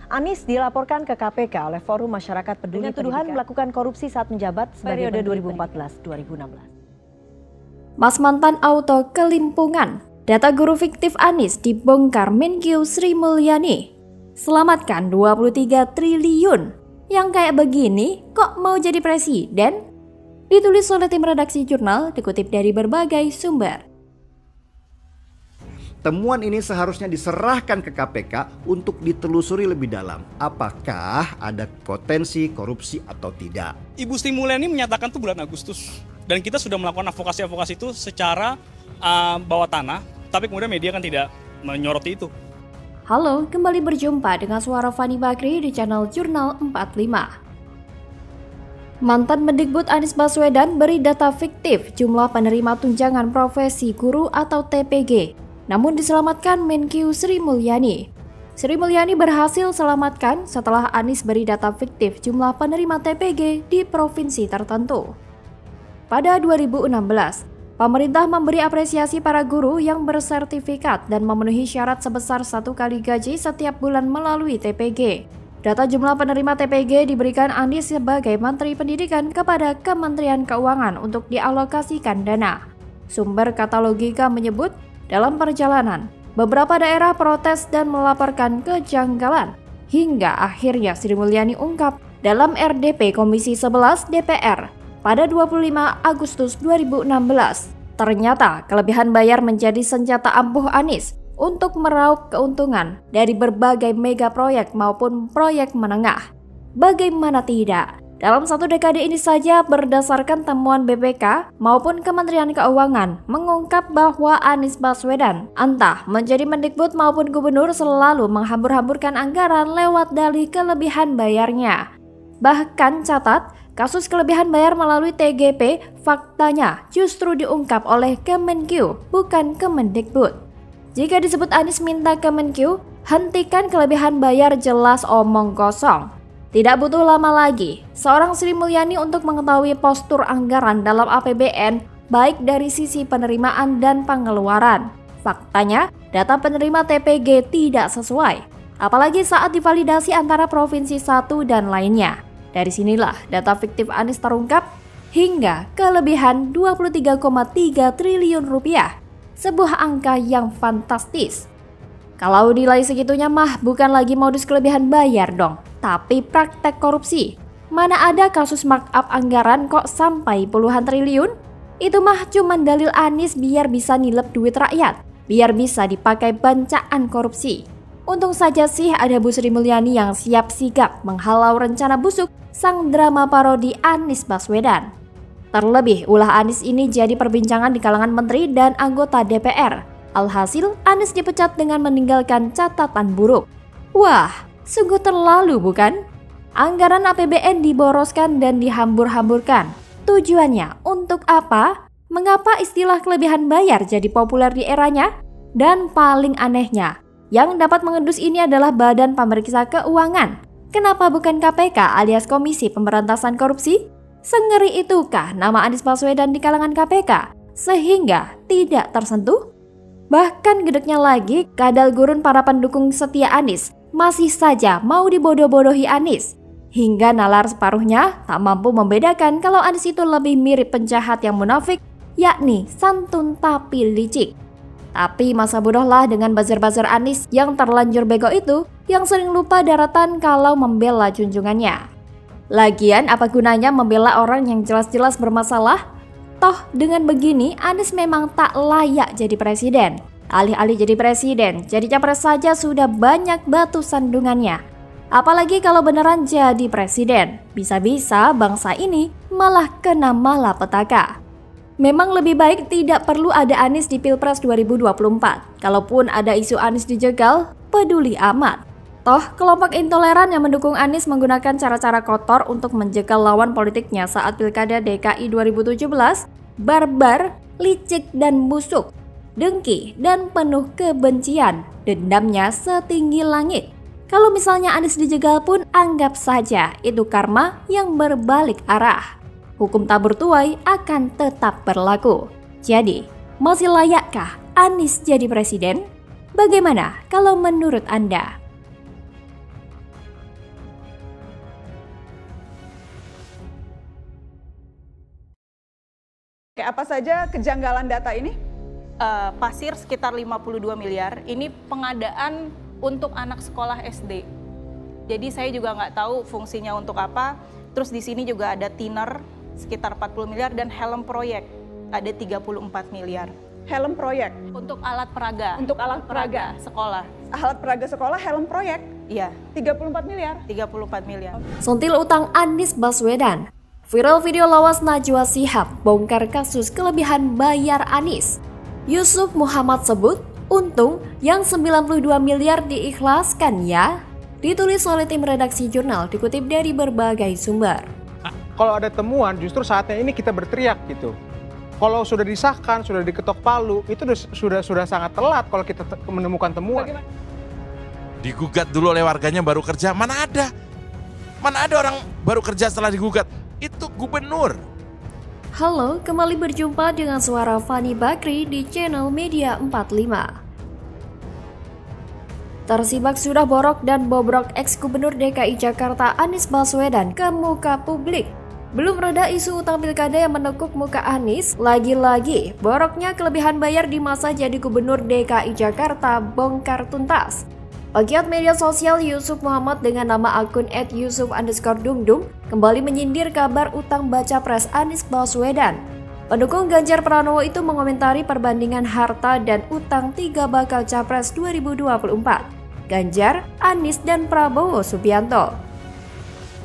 Anies dilaporkan ke KPK oleh Forum Masyarakat Peduli dengan tuduhan melakukan korupsi saat menjabat sebagai periode 2014-2016. Mas mantan auto kelimpungan, data guru fiktif Anies dibongkar Menkyu Sri Mulyani. Selamatkan 23 triliun. Yang kayak begini kok mau jadi presiden? Ditulis oleh tim redaksi jurnal, dikutip dari berbagai sumber. Temuan ini seharusnya diserahkan ke KPK untuk ditelusuri lebih dalam. Apakah ada potensi korupsi atau tidak? Ibu Sri Mulyani menyatakan itu bulan Agustus. Dan kita sudah melakukan advokasi itu secara bawah tanah. Tapi kemudian media kan tidak menyoroti itu. Halo, kembali berjumpa dengan suara Fani Bakri di channel Jurnal 45. Mantan Mendikbud Anies Baswedan beri data fiktif jumlah penerima tunjangan profesi guru atau TPG. Namun diselamatkan Menkyu Sri Mulyani. Sri Mulyani berhasil selamatkan setelah Anies beri data fiktif jumlah penerima TPG di provinsi tertentu. Pada 2016, pemerintah memberi apresiasi para guru yang bersertifikat dan memenuhi syarat sebesar 1 kali gaji setiap bulan melalui TPG. Data jumlah penerima TPG diberikan Anies sebagai Menteri Pendidikan kepada Kementerian Keuangan untuk dialokasikan dana. Sumber kata logika menyebut, dalam perjalanan, beberapa daerah protes dan melaporkan kejanggalan. Hingga akhirnya Sri Mulyani ungkap dalam RDP Komisi 11 DPR pada 25 Agustus 2016. Ternyata kelebihan bayar menjadi senjata ampuh Anies untuk meraup keuntungan dari berbagai mega proyek maupun proyek menengah. Bagaimana tidak? Dalam 1 dekade ini saja berdasarkan temuan BPK maupun Kementerian Keuangan mengungkap bahwa Anies Baswedan entah menjadi Mendikbud maupun gubernur selalu menghambur-hamburkan anggaran lewat dalih kelebihan bayarnya. Bahkan catat, kasus kelebihan bayar melalui TGP faktanya justru diungkap oleh Kemenkyu bukan Kemendikbud. Jika disebut Anies minta Kemenkyu, hentikan kelebihan bayar jelas omong kosong. Tidak butuh lama lagi, seorang Sri Mulyani untuk mengetahui postur anggaran dalam APBN baik dari sisi penerimaan dan pengeluaran. Faktanya, data penerima TPG tidak sesuai, apalagi saat divalidasi antara provinsi satu dan lainnya. Dari sinilah data fiktif Anies terungkap hingga kelebihan 23,3 triliun rupiah, sebuah angka yang fantastis. Kalau nilai segitunya mah bukan lagi modus kelebihan bayar dong, tapi praktek korupsi. Mana ada kasus markup anggaran kok sampai puluhan triliun? Itu mah cuman dalil Anies biar bisa nilep duit rakyat, biar bisa dipakai bancaan korupsi. Untung saja sih ada Bu Sri Mulyani yang siap sigap menghalau rencana busuk sang drama parodi Anies Baswedan. Terlebih, ulah Anies ini jadi perbincangan di kalangan menteri dan anggota DPR. Alhasil, Anies dipecat dengan meninggalkan catatan buruk. Wah, sungguh terlalu bukan? Anggaran APBN diboroskan dan dihambur-hamburkan. Tujuannya untuk apa? Mengapa istilah kelebihan bayar jadi populer di eranya? Dan paling anehnya, yang dapat mengendus ini adalah Badan Pemeriksa Keuangan. Kenapa bukan KPK alias Komisi Pemberantasan Korupsi? Sengeri itukah nama Anies Baswedan di kalangan KPK sehingga tidak tersentuh? Bahkan gedeknya lagi, kadal gurun para pendukung setia Anies masih saja mau dibodoh-bodohi Anies. Hingga nalar separuhnya tak mampu membedakan kalau Anies itu lebih mirip penjahat yang munafik, yakni santun tapi licik. Tapi masa bodohlah dengan buzzer-buzzer Anies yang terlanjur bego itu, yang sering lupa daratan kalau membela junjungannya. Lagian apa gunanya membela orang yang jelas-jelas bermasalah? Toh dengan begini Anies memang tak layak jadi presiden. Alih-alih jadi presiden, jadi capres saja sudah banyak batu sandungannya. Apalagi kalau beneran jadi presiden, bisa-bisa bangsa ini malah kena malapetaka. Memang lebih baik tidak perlu ada Anies di Pilpres 2024. Kalaupun ada isu Anies dijegal, peduli amat. Toh, kelompok intoleran yang mendukung Anies menggunakan cara-cara kotor untuk menjegal lawan politiknya saat Pilkada DKI 2017, barbar, licik dan busuk, dengki dan penuh kebencian, dendamnya setinggi langit. Kalau misalnya Anies dijegal pun anggap saja itu karma yang berbalik arah. Hukum tabur tuai akan tetap berlaku. Jadi, masih layakkah Anies jadi presiden? Bagaimana kalau menurut Anda? Oke, apa saja kejanggalan data ini? Pasir sekitar 52 miliar, ini pengadaan untuk anak sekolah SD. Jadi saya juga nggak tahu fungsinya untuk apa. Terus di sini juga ada thinner sekitar 40 miliar dan helm proyek ada 34 miliar. Helm proyek? Untuk alat peraga. Untuk alat peraga sekolah. Alat peraga sekolah, helm proyek? Iya. 34 miliar? 34 miliar. Sentil utang Anies Baswedan. Viral video lawas Najwa Shihab bongkar kasus kelebihan bayar Anies. Yusuf Muhammad sebut, untung yang 92 miliar diikhlaskan ya. Ditulis oleh tim redaksi jurnal, dikutip dari berbagai sumber. Kalau ada temuan, justru saatnya ini kita berteriak gitu. Kalau sudah disahkan, sudah diketok palu, itu sudah sangat telat kalau kita menemukan temuan. Bagaimana? Digugat dulu oleh warganya baru kerja, mana ada? Mana ada orang baru kerja setelah digugat? Itu gubernur. Halo, kembali berjumpa dengan suara Fani Bakri di channel Media 45. Tersibak sudah borok dan bobrok ex-gubernur DKI Jakarta Anies Baswedan ke muka publik. Belum reda isu utang pilkada yang menekuk muka Anies, lagi-lagi boroknya kelebihan bayar di masa jadi gubernur DKI Jakarta bongkar tuntas. Pegiat media sosial Yusuf Muhammad dengan nama akun @yusuf_dumdum kembali menyindir kabar utang baca pres Anies Baswedan. Pendukung Ganjar Pranowo itu mengomentari perbandingan harta dan utang 3 bakal capres 2024, Ganjar, Anies, dan Prabowo Subianto.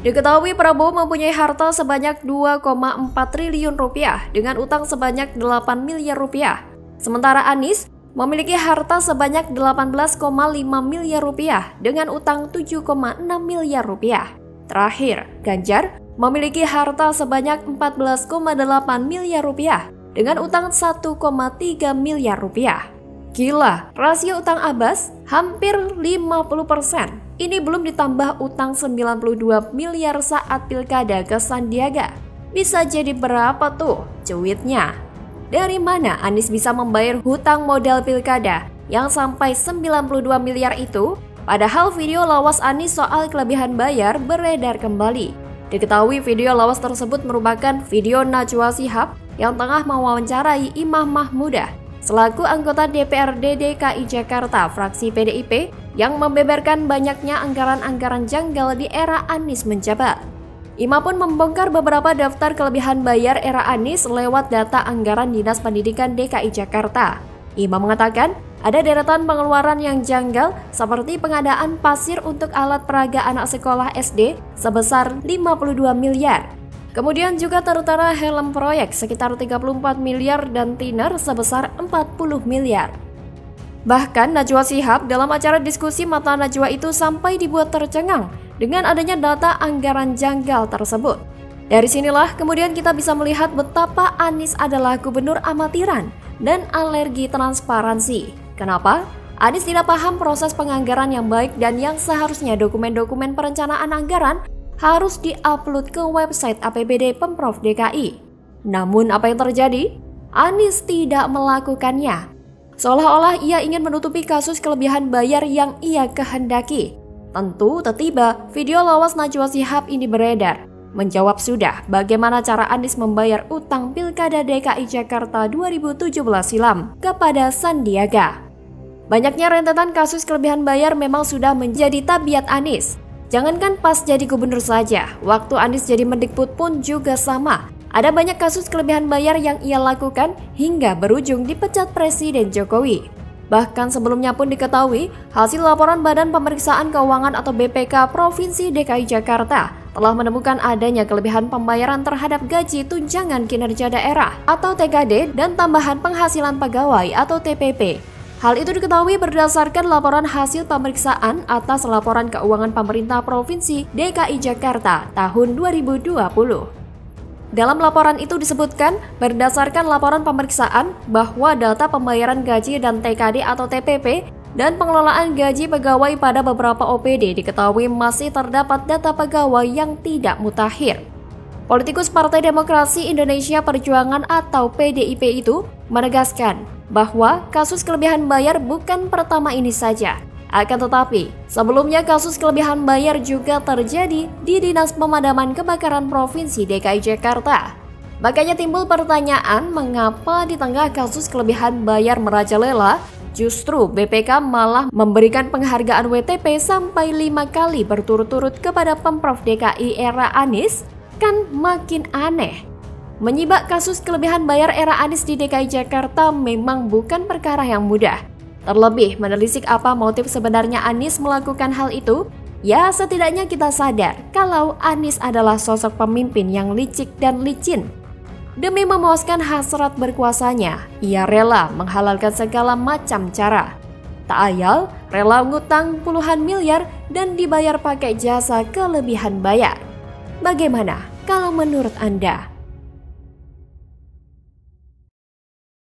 Diketahui Prabowo mempunyai harta sebanyak 2,4 triliun rupiah dengan utang sebanyak 8 miliar rupiah. Sementara Anies memiliki harta sebanyak 18,5 miliar rupiah dengan utang 7,6 miliar rupiah. Terakhir, Ganjar memiliki harta sebanyak 14,8 miliar rupiah dengan utang 1,3 miliar rupiah. Gila, rasio utang Abbas hampir 50%. Ini belum ditambah utang 92 miliar saat pilkada ke Sandiaga. Bisa jadi berapa tuh cuitnya? Dari mana Anies bisa membayar hutang modal pilkada yang sampai 92 miliar itu? Padahal video lawas Anies soal kelebihan bayar beredar kembali. Diketahui video lawas tersebut merupakan video Najwa Shihab yang tengah mewawancarai Imam Mahmudah selaku anggota DPRD DKI Jakarta fraksi PDIP yang membeberkan banyaknya anggaran-anggaran janggal di era Anies menjabat. Ima pun membongkar beberapa daftar kelebihan bayar era Anies lewat data anggaran Dinas Pendidikan DKI Jakarta. Ima mengatakan ada deretan pengeluaran yang janggal seperti pengadaan pasir untuk alat peraga anak sekolah SD sebesar 52 miliar. Kemudian juga tertera helm proyek sekitar 34 miliar dan thinner sebesar 40 miliar. Bahkan Najwa Shihab dalam acara diskusi Mata Najwa itu sampai dibuat tercengang dengan adanya data anggaran janggal tersebut. Dari sinilah kemudian kita bisa melihat betapa Anies adalah gubernur amatiran dan alergi transparansi. Kenapa? Anies tidak paham proses penganggaran yang baik dan yang seharusnya dokumen-dokumen perencanaan anggaran harus diupload ke website APBD Pemprov DKI. Namun apa yang terjadi? Anies tidak melakukannya. Seolah-olah ia ingin menutupi kasus kelebihan bayar yang ia kehendaki. Tentu tiba video lawas Najwa Shihab ini beredar. Menjawab sudah bagaimana cara Anies membayar utang Pilkada DKI Jakarta 2017 silam kepada Sandiaga. Banyaknya rentetan kasus kelebihan bayar memang sudah menjadi tabiat Anies. Jangankan pas jadi gubernur saja, waktu Anies jadi Mendikbud pun juga sama. Ada banyak kasus kelebihan bayar yang ia lakukan hingga berujung dipecat Presiden Jokowi. Bahkan sebelumnya pun diketahui, hasil laporan Badan Pemeriksaan Keuangan atau BPK Provinsi DKI Jakarta telah menemukan adanya kelebihan pembayaran terhadap gaji tunjangan kinerja daerah atau TKD dan tambahan penghasilan pegawai atau TPP. Hal itu diketahui berdasarkan laporan hasil pemeriksaan atas laporan keuangan pemerintah Provinsi DKI Jakarta tahun 2020. Dalam laporan itu disebutkan, berdasarkan laporan pemeriksaan bahwa data pembayaran gaji dan TKD atau TPP dan pengelolaan gaji pegawai pada beberapa OPD diketahui masih terdapat data pegawai yang tidak mutakhir. Politikus Partai Demokrasi Indonesia Perjuangan atau PDIP itu menegaskan bahwa kasus kelebihan bayar bukan pertama ini saja. Akan tetapi, sebelumnya kasus kelebihan bayar juga terjadi di Dinas Pemadaman Kebakaran Provinsi DKI Jakarta. Makanya timbul pertanyaan mengapa di tengah kasus kelebihan bayar merajalela, justru BPK malah memberikan penghargaan WTP sampai 5 kali berturut-turut kepada Pemprov DKI era Anies, kan makin aneh. Menyibak kasus kelebihan bayar era Anies di DKI Jakarta memang bukan perkara yang mudah. Terlebih menelisik apa motif sebenarnya Anies melakukan hal itu, ya setidaknya kita sadar kalau Anies adalah sosok pemimpin yang licik dan licin. Demi memuaskan hasrat berkuasanya, ia rela menghalalkan segala macam cara. Tak ayal, rela ngutang puluhan miliar dan dibayar pakai jasa kelebihan bayar. Bagaimana kalau menurut Anda?